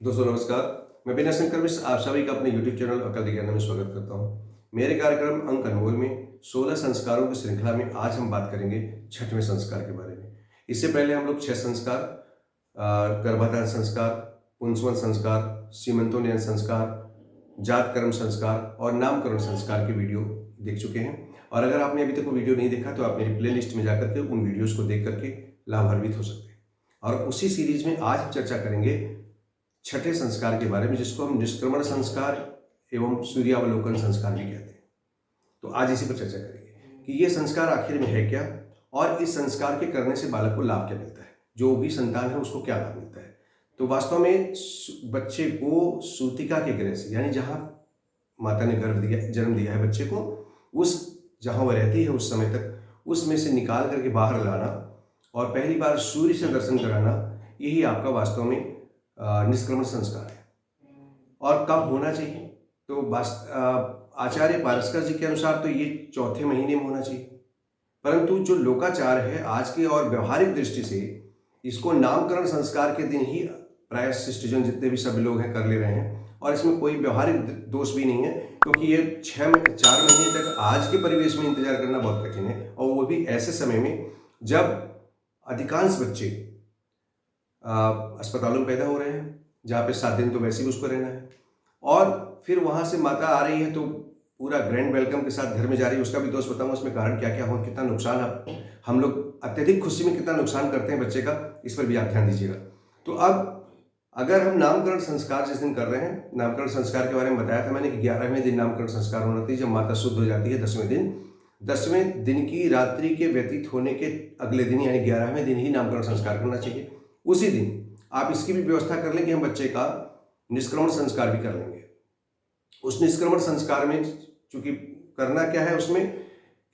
दोस्तों नमस्कार। मैं विनय शंकर मिश्र आप सभी का अपने YouTube चैनल अकल विज्ञान में स्वागत करता हूँ। मेरे कार्यक्रम अंक अनमोल में 16 संस्कारों की श्रृंखला में आज हम बात करेंगे छठवें संस्कार के बारे में। इससे पहले हम लोग 6 संस्कार, गर्भाधान संस्कार, पुंसवन संस्कार, सीमंतोन्नयन संस्कार, जात कर्म संस्कार और नामकरण संस्कार के वीडियो देख चुके हैं। और अगर आपने अभी तक वो वीडियो नहीं देखा तो आप मेरी प्ले लिस्ट में जाकर के उन वीडियोज़ को देख करके लाभान्वित हो सकते हैं। और उसी सीरीज में आज हम चर्चा करेंगे छठे संस्कार के बारे में, जिसको हम निष्क्रमण संस्कार एवं सूर्यावलोकन संस्कार भी कहते हैं। तो आज इसी पर चर्चा करेंगे कि ये संस्कार आखिर में है क्या और इस संस्कार के करने से बालक को लाभ क्या मिलता है, जो भी संतान है उसको क्या लाभ मिलता है। तो वास्तव में बच्चे को सूतिका के गृह से, यानी जहाँ माता ने जन्म दिया है बच्चे को, उस जहाँ वह रहती है उस समय तक उसमें से निकाल करके बाहर लाना और पहली बार सूर्य से दर्शन कराना, यही आपका वास्तव में निष्क्रमण संस्कार है। और कब होना चाहिए? तो आचार्य पारस्कर जी के अनुसार तो ये चौथे महीने में होना चाहिए, परंतु जो लोकाचार है आज के और व्यवहारिक दृष्टि से इसको नामकरण संस्कार के दिन ही प्राय शिष्टजन जितने भी सभी लोग हैं कर ले रहे हैं। और इसमें कोई व्यवहारिक दोष भी नहीं है, क्योंकि ये 4 महीने तक आज के परिवेश में इंतजार करना बहुत कठिन है, और वो भी ऐसे समय में जब अधिकांश बच्चे अस्पतालों में पैदा हो रहे हैं, जहाँ पे 7 दिन तो वैसे भी उसको रहना है, और फिर वहाँ से माता आ रही है तो पूरा ग्रैंड वेलकम के साथ घर में जा रही है। उसका भी दोष बताऊँ उसमें कारण क्या क्या हो, कितना नुकसान हम लोग अत्यधिक खुशी में कितना नुकसान करते हैं बच्चे का, इस पर भी आप ध्यान दीजिएगा। तो अब अगर हम नामकरण संस्कार जिस दिन कर रहे हैं, नामकरण संस्कार के बारे में बताया था मैंने कि 11वें दिन नामकरण संस्कार होना चाहिए, जब माता शुद्ध हो जाती है 10वें दिन की रात्रि के व्यतीत होने के अगले दिन यानी 11वें दिन ही नामकरण संस्कार करना चाहिए। उसी दिन आप इसकी भी व्यवस्था कर लें कि हम बच्चे का निष्क्रमण संस्कार भी कर लेंगे। उस निष्क्रमण संस्कार में चूंकि करना क्या है उसमें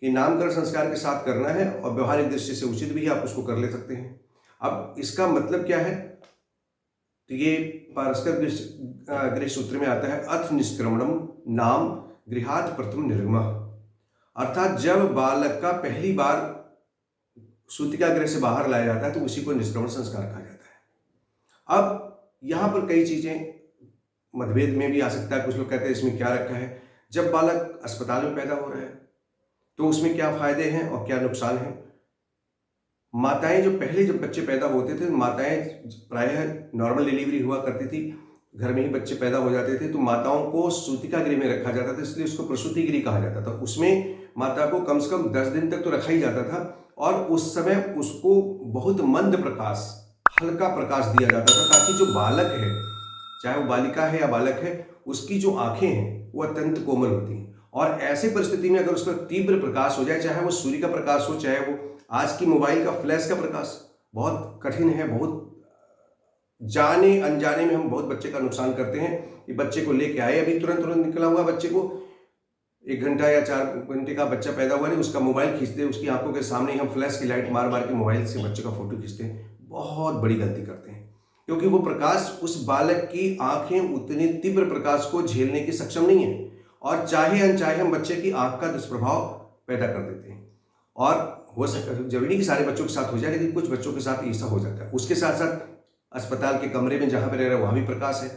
कि नामकरण संस्कार के साथ करना है और व्यवहारिक दृष्टि से उचित भी आप उसको कर ले सकते हैं। अब इसका मतलब क्या है, तो ये पारस्कर गृह सूत्र में आता है, अथ निष्क्रमणम नाम गृहात् प्रथम निर्गमः, अर्थात जब बालक का पहली बार सूतिका गृह से बाहर लाया जाता है तो उसी को निष्क्रमण संस्कार कहा जाता है। अब यहाँ पर कई चीजें मतभेद में भी आ सकता है। कुछ लोग कहते हैं इसमें क्या रखा है, जब बालक अस्पताल में पैदा हो रहा है तो उसमें क्या फायदे हैं और क्या नुकसान है। माताएं जब बच्चे पैदा होते थे, माताएं प्रायः नॉर्मल डिलीवरी हुआ करती थी, घर में ही बच्चे पैदा हो जाते थे, तो माताओं को सूतिका गृह में रखा जाता था, इसलिए उसको प्रसूति गृह कहा जाता था। उसमें माता को कम से कम 10 दिन तक तो रखा ही जाता था, और उस समय उसको बहुत मंद प्रकाश, हल्का प्रकाश दिया जाता था, ताकि जो बालक है, चाहे वो बालिका है या बालक है, उसकी जो आंखें हैं वो अत्यंत कोमल होती हैं। और ऐसे परिस्थिति में अगर उस पर तीव्र प्रकाश हो जाए, चाहे वो सूर्य का प्रकाश हो, चाहे वो आज की मोबाइल का फ्लैश का प्रकाश, बहुत कठिन है। बहुत जाने अनजाने में हम बहुत बच्चे का नुकसान करते हैं। ये बच्चे को लेके आए, अभी तुरंत निकला हुआ बच्चे को 1 घंटा या 4 घंटे का बच्चा पैदा हुआ नहीं, उसका मोबाइल खींचते, उसकी आंखों के सामने हम फ्लैश की लाइट मार के मोबाइल से बच्चे का फोटो खींचते हैं। बहुत बड़ी गलती करते हैं, क्योंकि वो प्रकाश, उस बालक की आंखें उतने तीव्र प्रकाश को झेलने की सक्षम नहीं है, और चाहे अनचाहे हम बच्चे की आंख का दुष्प्रभाव पैदा कर देते हैं। और हो सकता है जरूरी नहीं कि सारे बच्चों के साथ हो जाए, लेकिन कुछ बच्चों के साथ ऐसा हो जाता है। उसके साथ साथ अस्पताल के कमरे में जहाँ पर रह रहे वहाँ भी प्रकाश है,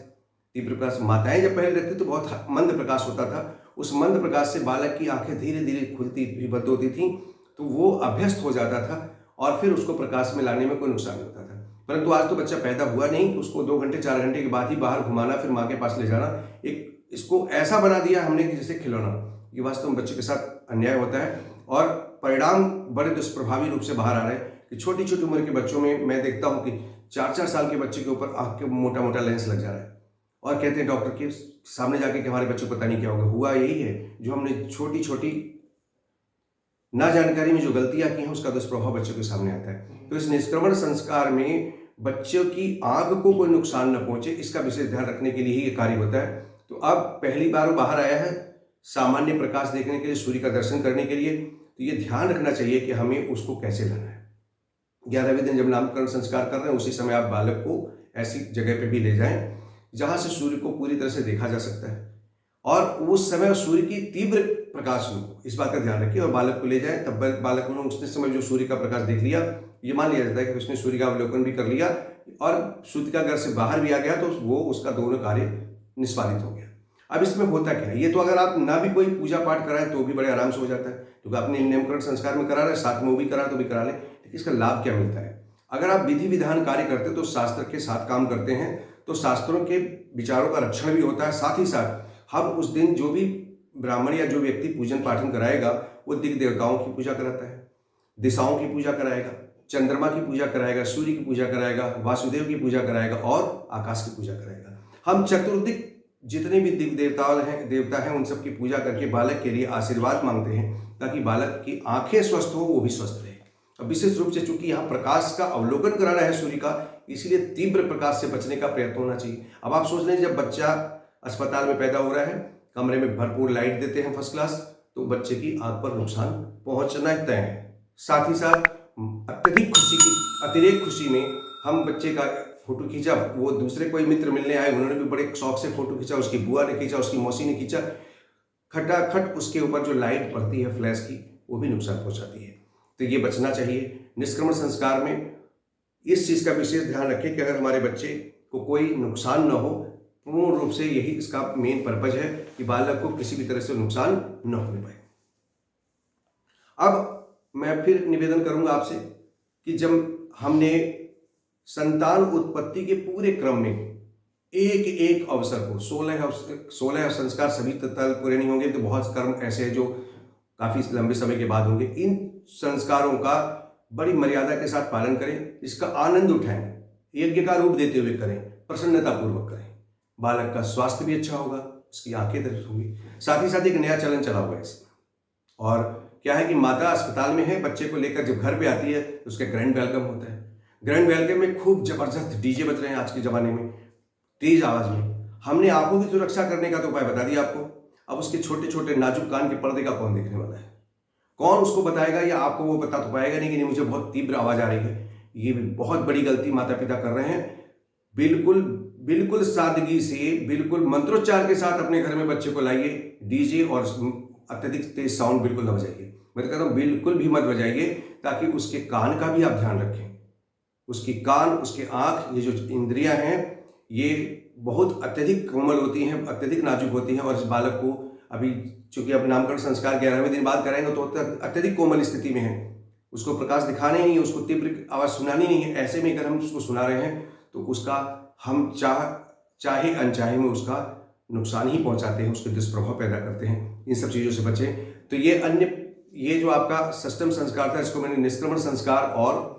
तीव्र प्रकाश। माताएं जब पहले रहती तो बहुत मंद प्रकाश होता था, उस मंद प्रकाश से बालक की आंखें धीरे धीरे खुलती भी बंद होती थी, तो वो अभ्यस्त हो जाता था और फिर उसको प्रकाश में लाने में कोई नुकसान नहीं होता था। परंतु आज तो बच्चा पैदा हुआ नहीं, उसको 2 घंटे 4 घंटे के बाद ही बाहर घुमाना, फिर माँ के पास ले जाना, एक इसको ऐसा बना दिया हमने कि जैसे खिलौना। ये वास्तव में बच्चे के साथ अन्याय होता है, और परिणाम बड़े दुष्प्रभावी रूप से बाहर आ रहे हैं कि छोटी छोटी उम्र के बच्चों में मैं देखता हूँ कि 4-4 साल के बच्चे के ऊपर आँख के मोटा लेंस लग जा रहा है, और कहते हैं डॉक्टर के सामने जाके कि हमारे बच्चे को पता नहीं क्या होगा। हुआ यही है, जो हमने छोटी छोटी ना जानकारी में जो गलतियां की हैं उसका दुष्प्रभाव बच्चों के सामने आता है। तो इस निष्क्रमण संस्कार में बच्चों की आंख को कोई नुकसान न पहुंचे, इसका विशेष ध्यान रखने के लिए ही ये कार्य होता है। तो अब पहली बार वो बाहर आया है सामान्य प्रकाश देखने के लिए, सूर्य का दर्शन करने के लिए, तो ये ध्यान रखना चाहिए कि हमें उसको कैसे लाना है। 11वें दिन जब नामकरण संस्कार कर रहे हैं, उसी समय आप बालक को ऐसी जगह पे भी ले जाएं जहां से सूर्य को पूरी तरह से देखा जा सकता है, और उस समय सूर्य की तीव्र प्रकाश हो, इस बात का ध्यान रखिए, और बालक को ले जाएं। तब बालक ने उसने समय जो सूर्य का प्रकाश देख लिया, ये मान लिया जाता है कि उसने सूर्य का अवलोकन भी कर लिया, और सूर्य का घर से बाहर भी आ गया तो वो उसका दोनों कार्य निष्पादित हो गया। अब इसमें होता क्या है, ये तो अगर आप ना भी कोई पूजा पाठ कराएं तो भी बड़े आराम से हो जाता है, क्योंकि अपने नामकरण संस्कार में करा रहे, साथ में वो भी करा तो भी करा ले। लेकिन इसका लाभ क्या मिलता है, अगर आप विधि विधान कार्य करते तो शास्त्र के साथ काम करते हैं तो शास्त्रों के विचारों का रक्षण भी होता है। साथ ही साथ हम उस दिन जो भी ब्राह्मण या जो व्यक्ति पूजन पाठन कराएगा वो दिग देवताओं की पूजा कराता है, दिशाओं की पूजा कराएगा, चंद्रमा की पूजा कराएगा, सूर्य की पूजा कराएगा, वासुदेव की पूजा कराएगा और आकाश की पूजा कराएगा। हम चतुर्दिक जितने भी दिग देवता हैं उन सब की पूजा करके बालक के लिए आशीर्वाद मांगते हैं ताकि बालक की आंखें स्वस्थ हो, वो भी स्वस्थ रहे। अब विशेष रूप से चूंकि यहाँ प्रकाश का अवलोकन कराना है सूर्य का, इसलिए तीव्र प्रकाश से बचने का प्रयत्न होना चाहिए। अब आप सोच लें, जब बच्चा अस्पताल में पैदा हो रहा है, कमरे में भरपूर लाइट देते हैं फर्स्ट क्लास, तो बच्चे की आंख पर नुकसान पहुंचना तय है। साथ ही साथ अतिरेक खुशी में हम बच्चे का फोटो खींचा, वो दूसरे कोई मित्र मिलने आए, उन्होंने भी बड़े शौक से फोटो खींचा, उसकी बुआ ने खींचा, उसकी मौसी ने खींचा, खटाखट उसके ऊपर जो लाइट पड़ती है फ्लैश की वो भी नुकसान पहुंचाती है। तो ये बचना चाहिए। निष्क्रमण संस्कार में इस चीज़ का विशेष ध्यान रखें कि अगर हमारे बच्चे को कोई नुकसान न हो, पूर्ण रूप से यही इसका मेन पर्पज है कि बालक को किसी भी तरह से नुकसान न होने पाए। अब मैं फिर निवेदन करूंगा आपसे कि जब हमने संतान उत्पत्ति के पूरे क्रम में एक एक अवसर को 16 संस्कार सभी तत्काल पूरे नहीं होंगे, तो बहुत कर्म ऐसे हैं जो काफी लंबे समय के बाद होंगे। इन संस्कारों का बड़ी मर्यादा के साथ पालन करें, इसका आनंद उठाएं, यज्ञ का रूप देते हुए करें, प्रसन्नता पूर्वक करें। बालक का स्वास्थ्य भी अच्छा होगा, उसकी आंखें दर्द होंगी। साथ ही साथ एक नया चलन चला हुआ है इसमें, और क्या है कि माता अस्पताल में है, बच्चे को लेकर जब घर पे आती है तो उसका ग्रैंड वेलकम होता है। ग्रैंड वेलकम में खूब जबरदस्त डीजे बज रहे हैं आज के ज़माने में, तेज आवाज़ में। हमने आंखों की सुरक्षा करने का तो उपाय बता दिया आपको। अब उसके छोटे छोटे नाजुक कान के पर्दे का कौन देखने वाला है, कौन उसको बताएगा, या आपको वो बता तो पाएगा नहीं कि नहीं मुझे बहुत तीव्र आवाज़ आ रही है। ये भी बहुत बड़ी गलती माता पिता कर रहे हैं। बिल्कुल सादगी से, बिल्कुल मंत्रोच्चार के साथ अपने घर में बच्चे को लाइए। डीजे और अत्यधिक तेज साउंड बिल्कुल न बजाइए। मैं तो कहता हूँ बिल्कुल भी मत बजाइए, ताकि उसके कान का भी आप ध्यान रखें। उसकी कान, उसके आँख, ये जो इंद्रियां हैं ये बहुत अत्यधिक कोमल होती हैं, अत्यधिक नाजुक होती हैं। और इस बालक को अभी चूंकि अब नामकरण संस्कार 11वें दिन बाद कराएंगे तो अत्यधिक कोमल स्थिति में है, उसको प्रकाश दिखाने ही नहीं है, उसको तीव्र आवाज़ सुनानी नहीं है। ऐसे में अगर हम उसको सुना रहे हैं तो उसका हम चाहे अनचाहे में उसका नुकसान ही पहुंचाते हैं, उसके दुष्प्रभाव पैदा करते हैं। इन सब चीज़ों से बचें। तो ये जो आपका सष्टम संस्कार था, इसको मैंने निष्क्रमण संस्कार और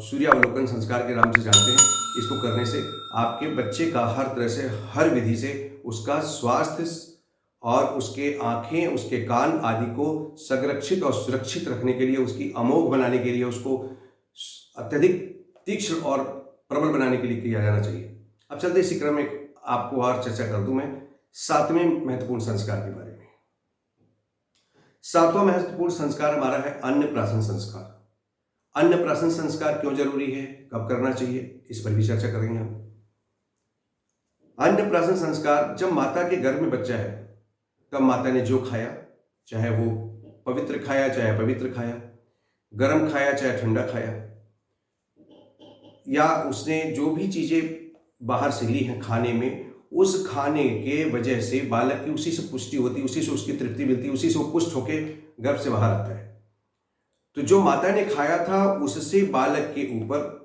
सूर्यावलोकन संस्कार के नाम से जानते हैं। इसको करने से आपके बच्चे का हर तरह से, हर विधि से उसका स्वास्थ्य और उसके आँखें, उसके कान आदि को संरक्षित और सुरक्षित रखने के लिए, उसकी अमोघ बनाने के लिए, उसको अत्यधिक तीक्ष्ण और प्रबल बनाने के लिए किया जाना चाहिए। अब चलते इसी क्रम में आपको और चर्चा कर दूं मैं 7वें महत्वपूर्ण संस्कार के बारे में। 7वां महत्वपूर्ण संस्कार हमारा है अन्नप्राशन संस्कार। अन्नप्राशन संस्कार क्यों जरूरी है, कब करना चाहिए, इस पर भी चर्चा करेंगे हम। अन्नप्राशन संस्कार, जब माता के गर्भ में बच्चा है तब माता ने जो खाया, चाहे वो पवित्र खाया चाहे अपवित्र खाया, गर्म खाया चाहे ठंडा खाया, या उसने जो भी चीजें बाहर से ली हैं खाने में, उस खाने के वजह से बालक की उसी से पुष्टि होती, उसी से उसकी तृप्ति मिलती, उसी से वो पुष्ट होकर गर्भ से बाहर आता है। तो जो माता ने खाया था उससे बालक के ऊपर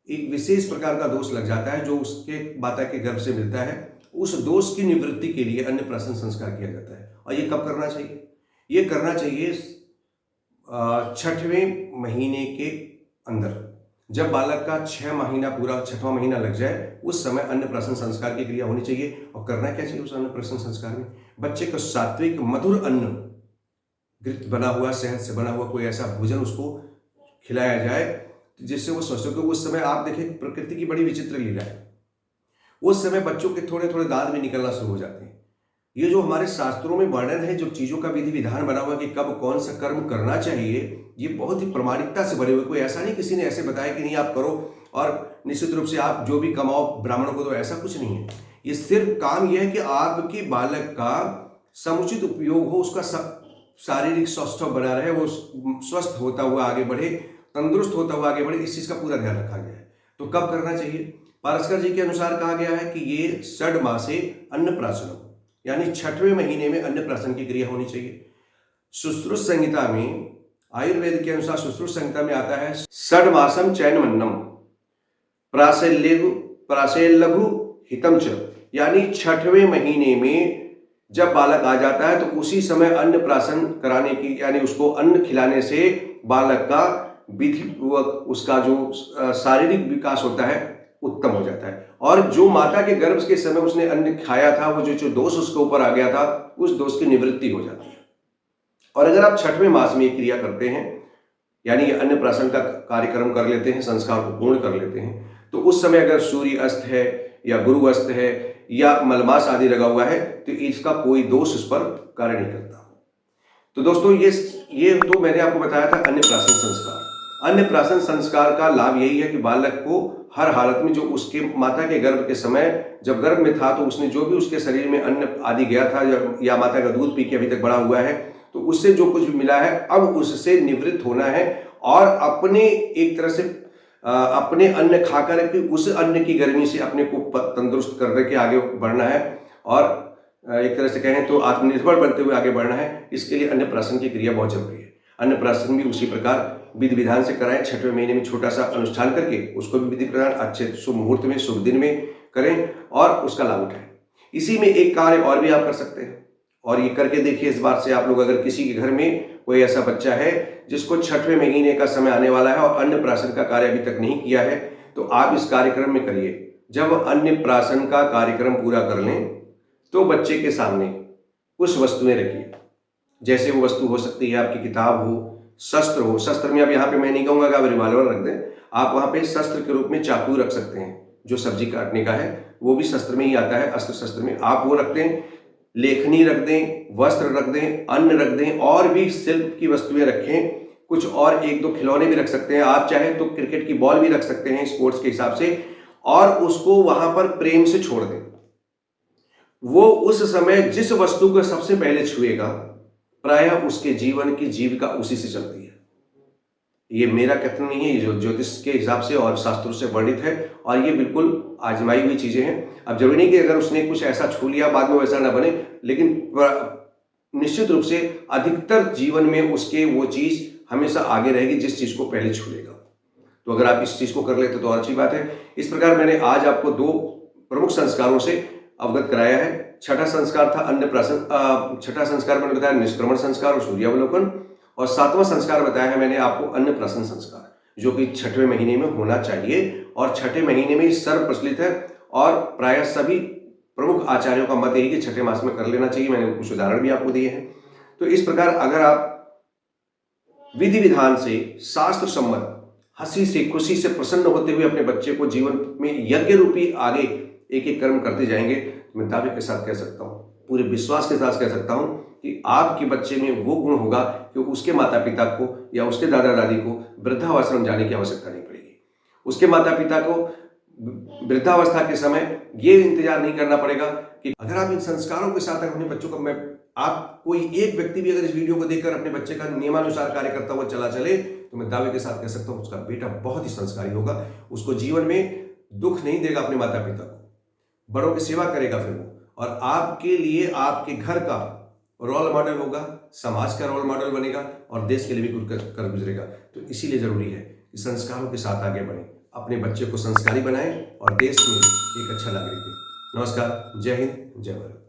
एक विशेष प्रकार का दोष लग जाता है जो उसके माता के गर्भ से मिलता है। उस दोष की निवृत्ति के लिए अन्नप्राशन संस्कार किया जाता है। और ये कब करना चाहिए, ये करना चाहिए 6वें महीने के अंदर। जब बालक का 6 महीना पूरा, 6वां महीना लग जाए, उस समय अन्नप्राशन संस्कार की क्रिया होनी चाहिए। और करना क्या चाहिए उस अन्नप्राशन संस्कार में, बच्चे को सात्विक मधुर अन्न, घृत बना हुआ, शहद से बना हुआ कोई ऐसा भोजन उसको खिलाया जाए जिससे वो स्वस्थ हो। उस समय आप देखें प्रकृति की बड़ी विचित्र लीला है, उस समय बच्चों के थोड़े थोड़े दांत भी निकलना शुरू हो जाते हैं। ये जो हमारे शास्त्रों में वर्णन है, जो चीजों का विधि विधान बना हुआ कि कब कौन सा कर्म करना चाहिए, ये बहुत ही प्रामाणिकता से भरे हुए। कोई ऐसा नहीं किसी ने ऐसे बताया कि नहीं आप करो और निश्चित रूप से आप जो भी कमाओ ब्राह्मणों को, तो ऐसा कुछ नहीं है। ये सिर्फ काम यह है कि आपके बालक का समुचित उपयोग हो, उसका शारीरिक स्वास्थ्य बना रहे, वो स्वस्थ होता हुआ आगे बढ़े, तंदुरुस्त होता हुआ आगे बढ़े, इस चीज का पूरा ध्यान रखा गया है। तो कब करना चाहिए? पारस्कर जी के अनुसार कहा गया है कि ये षड मासे अन्नप्राशनम, यानी 6वें महीने में अन्नप्राशन की क्रिया होनी चाहिए। सुश्रुत संहिता में, आयुर्वेद के अनुसार सुश्रुत संहिता में आता है षड मासम चैनमन्नम प्रासेल्लघु हितम च, यानी 6वें महीने में जब बालक आ जाता है तो उसी समय अन्नप्राशन कराने की, यानी उसको अन्न खिलाने से बालक का विधिपूर्वक उसका जो शारीरिक विकास होता है उत्तम हो जाता है, और जो माता के गर्भ के समय उसने अन्न खाया था, वो जो दोष उसके ऊपर आ गया था, उस दोष की निवृत्ति हो जाती है। और अगर आप 6वें मास में ये क्रिया करते हैं, यानी अन्नप्राशन का कार्यक्रम कर लेते हैं, संस्कार को पूर्ण कर लेते हैं, तो उस समय अगर सूर्य अस्त है या गुरु अस्त है या मलमास आदि लगा हुआ है तो इसका कोई दोष इस पर कार्य नहीं करता। तो दोस्तों ये तो मैंने आपको बताया था अन्नप्राशन संस्कार। अन्नप्राशन संस्कार का लाभ यही है कि बालक को हर हालत में, जो उसके माता के गर्भ के समय जब गर्भ में था तो उसने जो भी उसके शरीर में अन्न आदि गया था या माता का दूध पी के अभी तक बड़ा हुआ है, तो उससे जो कुछ भी मिला है अब उससे निवृत्त होना है और अपने एक तरह से अपने अन्न खाकर के उस अन्न की गर्मी से अपने को तंदुरुस्त करने के आगे बढ़ना है और एक तरह से कहें तो आत्मनिर्भर बनते हुए आगे बढ़ना है। इसके लिए अन्नप्राशन की क्रिया बहुत जरूरी है। अन्नप्राशन भी उसी प्रकार विधि विधान से कराएं, 6वें महीने में छोटा सा अनुष्ठान करके उसको भी विधि प्रधान अच्छे शुभ मुहूर्त में शुभ दिन में करें और उसका लाभ उठाएं। इसी में एक कार्य और भी आप कर सकते हैं और ये करके देखिए इस बार से आप लोग, अगर किसी के घर में कोई ऐसा बच्चा है जिसको 6वें महीने का समय आने वाला है और अन्नप्राशन का कार्य अभी तक नहीं किया है, तो आप इस कार्यक्रम में करिए। जब अन्नप्राशन का कार्यक्रम पूरा कर लें तो बच्चे के सामने कुछ वस्तुएं रखिए। जैसे वो वस्तु हो सकती है आपकी किताब हो, शस्त्र हो। शस्त्र में अब यहाँ पे मैं नहीं कहूँगा कि आप रिवॉल्वर रख दें, आप वहाँ पे शस्त्र के रूप में चाकू रख सकते हैं, जो सब्जी काटने का है वो भी शस्त्र में ही आता है, अस्त्र शस्त्र में आप वो रख दें। लेखनी रख दें, वस्त्र रख दें, अन्न रख दें और भी शिल्प की वस्तुएं रखें। कुछ और 1-2 खिलौने भी रख सकते हैं, आप चाहें तो क्रिकेट की बॉल भी रख सकते हैं स्पोर्ट्स के हिसाब से, और उसको वहां पर प्रेम से छोड़ दें। वो उस समय जिस वस्तु को सबसे पहले छुएगा प्रायः उसके जीवन की जीविका उसी से चलती है। ये मेरा कथन नहीं है, ये जो ज्योतिष के हिसाब से और शास्त्रों से वर्णित है और ये बिल्कुल आजमाई हुई चीजें हैं। अब जरूरी नहीं कि अगर उसने कुछ ऐसा छू लिया बाद में वैसा ना बने, लेकिन निश्चित रूप से अधिकतर जीवन में उसके वो चीज हमेशा आगे रहेगी जिस चीज को पहले छू लेगा। तो अगर आप इस चीज को कर लेते तो और अच्छी बात है। इस प्रकार मैंने आज आपको 2 प्रमुख संस्कारों से अवगत कराया है। 6ठा संस्कार था अन्नप्राशन, 6ठा संस्कार मैंने बताया निष्क्रमण संस्कार और सूर्यावलोकन, और 7वां संस्कार बताया है मैंने आपको अन्नप्राशन संस्कार, जो कि 6वें महीने में होना चाहिए और 6ठे महीने में सर्व प्रचलित है और प्रायः सभी प्रमुख आचार्यों का मत यही कि 6ठे मास में कर लेना चाहिए। मैंने कुछ उदाहरण भी आपको दिए हैं। तो इस प्रकार अगर आप विधि विधान से शास्त्र सम्मत हंसी से खुशी से प्रसन्न होते हुए अपने बच्चे को जीवन में यज्ञ रूपी आगे एक एक कर्म करते जाएंगे, तो मैं दावे के साथ कह सकता हूँ, पूरे विश्वास के साथ कह सकता हूँ कि आपके बच्चे में वो गुण होगा कि उसके माता पिता को या उसके दादा दादी को वृद्धाश्रम जाने की आवश्यकता नहीं पड़ेगी। उसके माता पिता को वृद्धावस्था के समय ये इंतजार नहीं करना पड़ेगा कि अगर आप इन संस्कारों के साथ अपने बच्चों को, आप कोई एक व्यक्ति भी अगर इस वीडियो को देखकर अपने बच्चे का नियमानुसार कार्य करता हुआ चला चले, तो मैं दावे के साथ कह सकता हूँ उसका बेटा बहुत ही संस्कारी होगा। उसको जीवन में दुख नहीं देगा अपने माता पिता को, बड़ों की सेवा करेगा फिर वो, और आपके लिए आपके घर का रोल मॉडल होगा, समाज का रोल मॉडल बनेगा और देश के लिए भी कुछ कर गुजरेगा। तो इसीलिए जरूरी है कि संस्कारों के साथ आगे बढ़ें, अपने बच्चे को संस्कारी बनाएं और देश में एक अच्छा नागरिक दें। नमस्कार, जय हिंद, जय भारत।